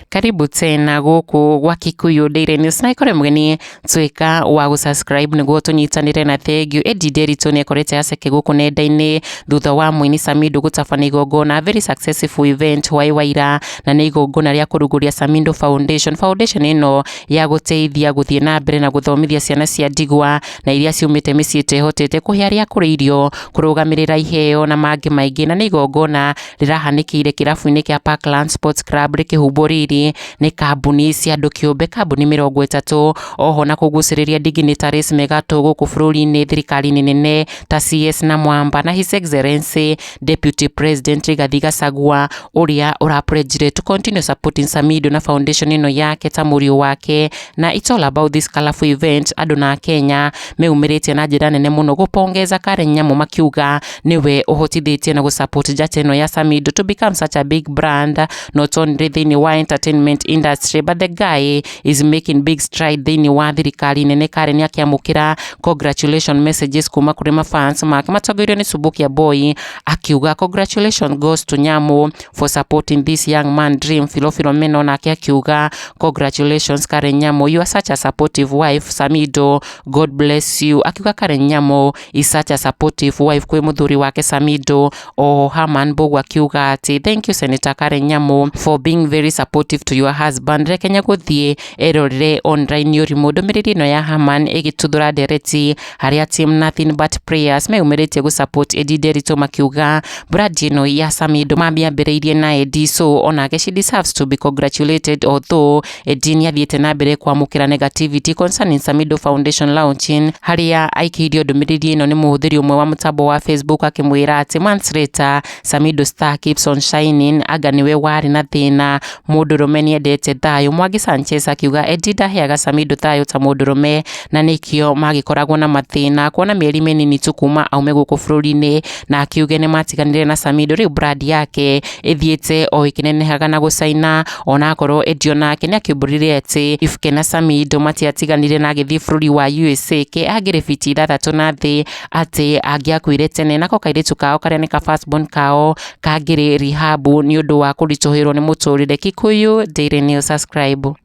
Karibu tena guku gwa Kikuyu Daily News na ikore mgeni twika wa gusubscribe niguo tunyitanire na thengio EDDAY NDERITU Niokirîirwo aceke guku nenda-ini thutha wa MŭINI Samidoh gutabania igongona very successful event hwaî waîra na ni igongona ria kurugûria Samidoh Foundation ino ya guteithia guthie na mbere na guthomithia ciana cia ndigwa na iria ciumite micii itehotete kuhe aria kuri irio kurugamirira iheo na mangi maingi na ni igongona rirahanikire kirabu-ini kia Parkland Sports Club rikihumbo riri ni kambuni cia andu kiumbe kambuni 30 oho na kuguciriria dignitaries megatu guku bururi-ini thirikari-ini nene ta CS na Mwamba na His Excellency Deputy President Rigathi Gachagua uria urapledgire to continue supporting Samidoh na foundation ino yake ta murio wake na it's all about this colourful event. Andu na Akenya meyumeritie na njira nene muno gûpongeza Karen Nyamú makiuga nīwe ûhotithîtie na gusupport NJATA ino ya Samidoh to become such a big brand not only thĩinĩ wa entertainment industry but the guy is making big stride thĩinĩ wa thirikari nene. Karen akiamukira congratulation messages kuma kuri mafans make matongoirio ni Subukia Boy akiuga congratulations goes to Nyamu for supporting this young man dream. Philomena nake akiuga congratulations Karen Nyamú, you are such a supportive wife Samidoh, God bless you. Akiuga Karen Nyamú is such a supportive wife kwi muthuri wake Samidoh. O Haman Bogu akiuga ati thank you Senator Karen Nyamú for being very supportive to your husband. Rekenya guthie erorire online yurimu ndumiriri ino ya Haman igituthura ndereti haria team nothing but prayers meyumeritie gusupport EDDAY NDERITU makiuga brand ino ya Samidoh mambiambiriirie na Eddie so onake she deserves to be congratulated although Eddie niathiete na mbere kwamukira negativity concerning Samidoh Foundation launching haria aikirio ndumiriri ino ni muhuthiri umwe wa mutambo wa Facebook akimwira ati months later Samidoh star keeps on shining aga niwe wari na thina mundurume niendete thayo. Mwangi Sanchez akiuga Eddie ndaheaga Samidoh thayo ta mundurume na nikio magikoragwo na mathina kuona mieri minini tu kuma aume guku bururi-ini na akiuge ni matiganire na Samidoh riu brand yake ithiete o ikinenehaga na gucaina ona akorwo Eddie onake ni akiumburirie ati ifuke na Samidoh matiatiganire na agithii bururi wa USA ke agire fiti 6 na thi ati angiakuire tene nako kairitu kao karia ni ka firstborn kao kagire rehab ni undu wa kurituhirwo ni muturire. Kikuyu Daily News subscribe.